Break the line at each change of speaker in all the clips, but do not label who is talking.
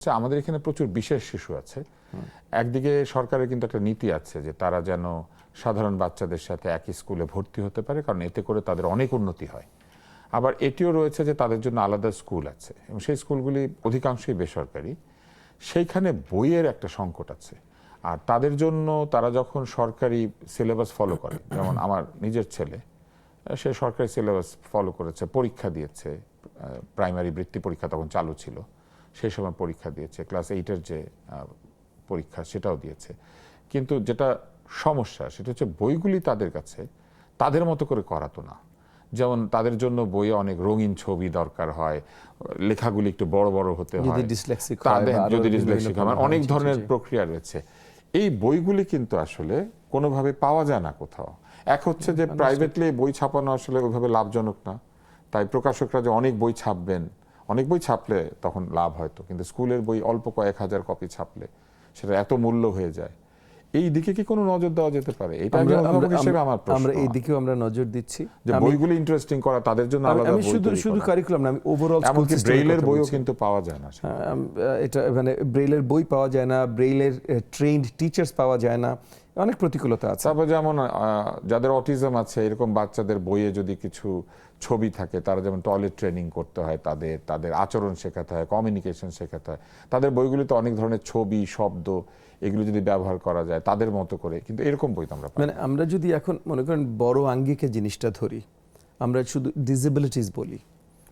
আমাদের এখানে প্রচুর বিশেষ শিশু আছে। একদিকে সরকারের কিন্তু একটা নীতি আছে যে তারা যেন সাধারণ বাচ্চাদের সাথে একই স্কুলে ভর্তি হতে পারে, কারণ এতে করে তাদের অনেক উন্নতি হয়। আবার এটিও রয়েছে যে তাদের জন্য আলাদা স্কুল আছে এবং সেই স্কুলগুলি অধিকাংশই বেসরকারি। সেইখানে বইয়ের একটা সংকট আছে। আর তাদের জন্য তারা যখন সরকারি সিলেবাস ফলো করে, যেমন আমার নিজের ছেলে, সে সরকারি সিলেবাস ফলো করেছে, পরীক্ষা দিয়েছে, প্রাইমারি বৃত্তি পরীক্ষা তখন চালু ছিল, সেই সময় পরীক্ষা দিয়েছে, ক্লাস 8-এর যে পরীক্ষা সেটাও দিয়েছে। কিন্তু যেটা সমস্যা সেটা হচ্ছে বইগুলি তাদের কাছে তাদের মতো করে করাতো না। যেমন তাদের জন্য বইয়ে অনেক রঙিন ছবি দরকার হয়, লেখাগুলি একটু বড় বড় হতে হয়, যদি ডিসলেক্সিক হয়, অনেক ধরনের প্রক্রিয়া রয়েছে। এই বইগুলি কিন্তু আসলে কোনোভাবে পাওয়া যায় না কোথাও। এক হচ্ছে যে প্রাইভেটলি বই ছাপানো আসলে ওইভাবে লাভজনক না, তাই প্রকাশকরা যে অনেক বই ছাপবেন, অনেক বই ছাপলে তখন লাভ হয়তো, কিন্তু স্কুলের বই অল্প কয়েক হাজার কপি ছাপলে সেটা এত মূল্য হয়ে যায়। এই দিকে কি কোনো নজর দেওয়া যেতে পারে? এটা অভিভাবক হিসেবে আমার প্রশ্ন।
আমরা এই দিকেও আমরা নজর দিচ্ছি
যে বইগুলি ইন্টারেস্টিং করা, তাদের জন্য আলাদা বই,
শুধু কারিকুলাম না, আমি ওভারঅল স্কুল সিস্টেম,
ব্রেইলের বইও কিন্তু পাওয়া যায় না।
এটা মানে ব্রেইলের বই পাওয়া যায় না, ব্রেইলের ট্রেইনড টিচার্স পাওয়া যায় না, অনেক প্রতিকূলতা আছে।
তারপর যেমন যাদের অটিজম আছে এরকম বাচ্চাদের বইয়ে যদি কিছু ছবি থাকে, তারা যেমন টয়লেট ট্রেনিং করতে হয়, তাদের আচরণ শেখাতে হয়, কমিউনিকেশন শেখাতে হয়, তাদের বইগুলিতে অনেক ধরনের ছবি, শব্দ, এগুলো যদি ব্যবহার করা যায় তাদের মতো করে, কিন্তু এরকম বই তো আমরা পাই না।
মানে আমরা যদি এখন মনে করেন বড় আঙ্গিকে জিনিসটা ধরি, আমরা শুধু ডিসেবিলিটিস বলি,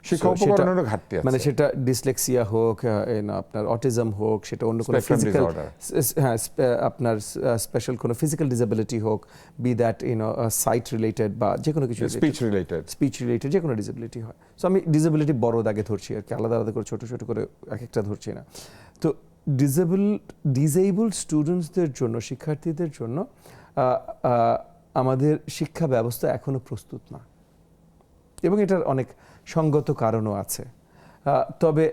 শিক্ষা উপকরণেরও ঘাটতি আছে।
মানে সেটা ডিসলেক্সিয়া হোক, আপনার অটিজম হোক, সেটা অন্য কোনো ফিজিক্যাল, হ্যাঁ আপনার স্পেশাল কোনো ফিজিক্যাল ডিসেবিলিটি হোক, বি দ্যাট সাইট রিলেটেড বা যে কোনো কিছু স্পিচ রিলেটেড যে কোনো ডিসেবিলিটি হয়। সো আমি ডিসেবিলিটি বড় দাগে ধরছি আর কি, আলাদা আলাদা করে ছোট ছোট করে এক একটা ধরছি না। তো ডিসেবলড স্টুডেন্টসদের জন্য, শিক্ষার্থীদের জন্য আমাদের শিক্ষা ব্যবস্থা এখনো প্রস্তুত না, এবং এটার অনেক সঙ্গত কারণও আছে। তবে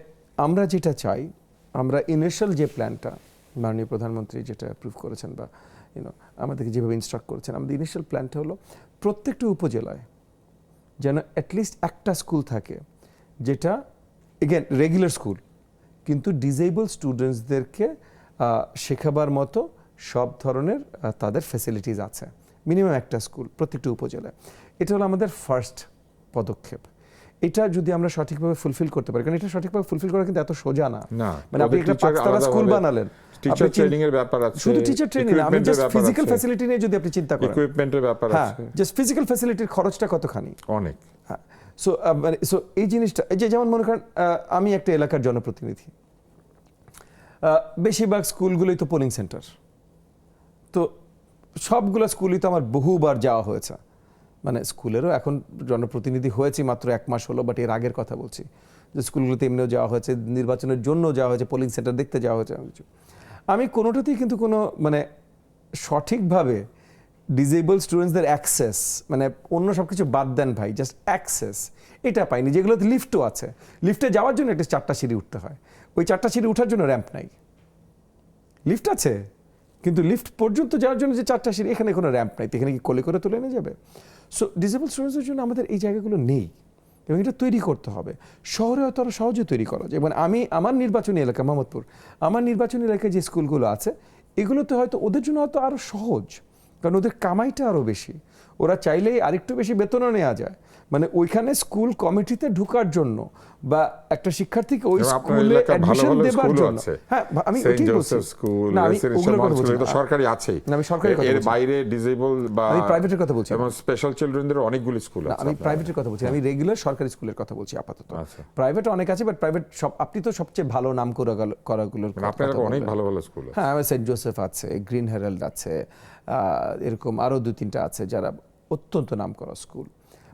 আমরা যেটা চাই, আমরা ইনিশিয়াল যে প্ল্যানটা মাননীয় প্রধানমন্ত্রী যেটা অ্যাপ্রুভ করেছেন বা আমাদেরকে যেভাবে ইনস্ট্রাক্ট করেছেন, আমাদের ইনিশিয়াল প্ল্যানটা হলো প্রত্যেকটা উপজেলায় যেন অ্যাটলিস্ট একটা স্কুল থাকে যেটা এগেন রেগুলার স্কুল, কিন্তু ডিসেবল স্টুডেন্টসদেরকে শেখাবার মতো সব ধরনের তাদের ফ্যাসিলিটিস আছে, মিনিমাম একটা স্কুল প্রত্যেকটা উপজেলায়। এটা হলো আমাদের ফার্স্ট পদক্ষেপ। এটা যদি আমরা সঠিকভাবে ফুলফিল করতে পারি, কারণ এটা সঠিকভাবে ফুলফিল করা কিন্তু এত সোজা না। মানে আপনি একটা পাঁচতলা স্কুল বানালেন,
টিচার ট্রেনিং এর ব্যাপার আছে,
শুধু টিচার ট্রেনিং না, আমি জাস্ট ফিজিক্যাল ফ্যাসিলিটি নিয়ে যদি আপনি চিন্তা করেন,
ইকুইপমেন্টের ব্যাপার আছে,
জাস্ট ফিজিক্যাল ফ্যাসিলিটির খরচটা কতখানি,
অনেক।
হ্যাঁ, সো এই জিনিসটা, এই যে যেমন মনে করেন আমি একটা এলাকার জনপ্রতিনিধি, বেশিরভাগ স্কুলগুলোই তো পোলিং সেন্টার, তো সবগুলো স্কুলই তো আমার বহুবার যাওয়া হয়েছে। মানে স্কুলেরও এখন জনপ্রতিনিধি হয়েছি মাত্র 1 মাস হলো, বাট এর আগের কথা বলছি, যে স্কুলগুলোতে এমনিও যাওয়া হয়েছে, নির্বাচনের জন্য যাওয়া হয়েছে, পোলিং সেন্টার দেখতে যাওয়া হয়েছে। আমি কোনোটাতেই কিন্তু কোনো মানে সঠিকভাবে ডিসেবল স্টুডেন্টসদের অ্যাক্সেস, মানে অন্য সব কিছু বাদ দেন ভাই, জাস্ট অ্যাক্সেস এটা পাইনি। যেগুলোতে লিফটও আছে, লিফটে যাওয়ার জন্য একটা 4টা সিঁড়ি উঠতে হয়, ওই 4টা সিঁড়ি ওঠার জন্য র্যাম্প নাই। লিফট আছে কিন্তু লিফট পর্যন্ত যাওয়ার জন্য যে 4টা সিঁড়ি, এখানে কোনো র্যাম্প নাই, এখানে কি কোলে করে তুলে নিয়ে যাবে? সো ডিসেবল স্টুডেন্টসদের জন্য আমাদের এই জায়গাগুলো নেই এবং এটা তৈরি করতে হবে। শহরে হয়তো আরও সহজে তৈরি করা যায়। মানে আমার নির্বাচনী এলাকা মোহাম্মদপুর, আমার নির্বাচনী এলাকায় যে স্কুলগুলো আছে এগুলোতে হয়তো ওদের জন্য হয়তো আরও সহজ, কারণ ওদের কামাইটা আরও বেশি, ওরা চাইলেই আরেকটু বেশি বেতনও নেওয়া যায়। মানে ওইখানে স্কুল কমিটিতে ঢোকার জন্য বা একটা শিক্ষার্থীকে ওই স্কুলে অ্যাডমিশন দেবার জন্য, হ্যাঁ আমি ওইটাই বলছি, না আমি ওগুলোর কথা বলছি না,
সরকারি আছেই,
না আমি সরকারি কথা বলছি,
এর বাইরে ডিসেবল বা
আমি প্রাইভেটের কথা বলছি,
এবং স্পেশাল চিলড্রেনদের অনেকগুলো স্কুল আছে।
আমি প্রাইভেটের কথা বলছি, আমি রেগুলার সরকারি স্কুলের কথা বলছি আপাতত। প্রাইভেট অনেক আছে, বাট প্রাইভেট সব, আপনি তো সবচেয়ে ভালো নাম করাগুলোর
আপনার অনেক ভালো ভালো স্কুল আছে।
হ্যাঁ, সেন্ট জোসেফ আছে, গ্রিন হেরাল্ড আছে, এরকম আরও 2-3টা আছে যারা অত্যন্ত নাম করা স্কুল।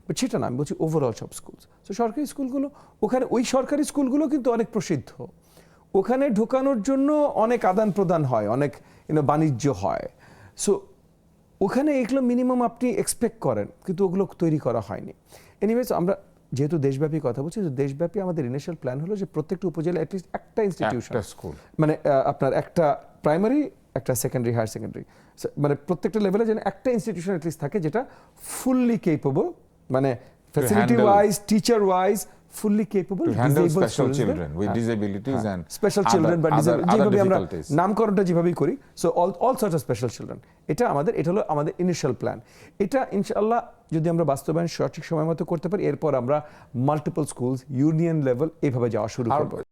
বাট সেটা না, আমি বলছি ওভারঅল সব স্কুল। তো সরকারি স্কুলগুলো, ওখানে ওই সরকারি স্কুলগুলো কিন্তু অনেক প্রসিদ্ধ, ওখানে ঢোকানোর জন্য অনেক আদান প্রদান হয়, অনেক বাণিজ্য হয়। সো ওখানে এগুলো মিনিমাম আপনি এক্সপেক্ট করেন, কিন্তু ওগুলো তৈরি করা হয়নি। এনিওয়েজ, আমরা যেহেতু দেশব্যাপী কথা বলছি, দেশব্যাপী আমাদের ইনিশিয়াল প্ল্যান হলো যে প্রত্যেকটা উপজেলায় অ্যাটলিস্ট একটা ইনস্টিটিউশন, মানে আপনার একটা প্রাইমারি, একটা সেকেন্ডারি, হায়ার সেকেন্ডারি, মানে প্রত্যেকটা লেভেলে যেন একটা ইনস্টিটিউশন অ্যাটলিস্ট থাকে যেটা ফুললি কেপেবল, মানে facility wise, teacher wise fully capable
To handle
disabled
special
students
children with disabilities and
special
other-
children বা
other
যেভাবে আমরা
difficulties.
নামকরণটা যেভাবেই করি, so all sorts of special children, এটা হলো আমাদের ইনিশিয়াল প্ল্যান। এটা ইনশাআল্লাহ যদি আমরা বাস্তবায়ন সঠিক সময় মতো করতে পারি, এরপর আমরা মাল্টিপল স্কুলস, ইউনিয়ন লেভেল, এইভাবে যাওয়া শুরু
আর
করবো।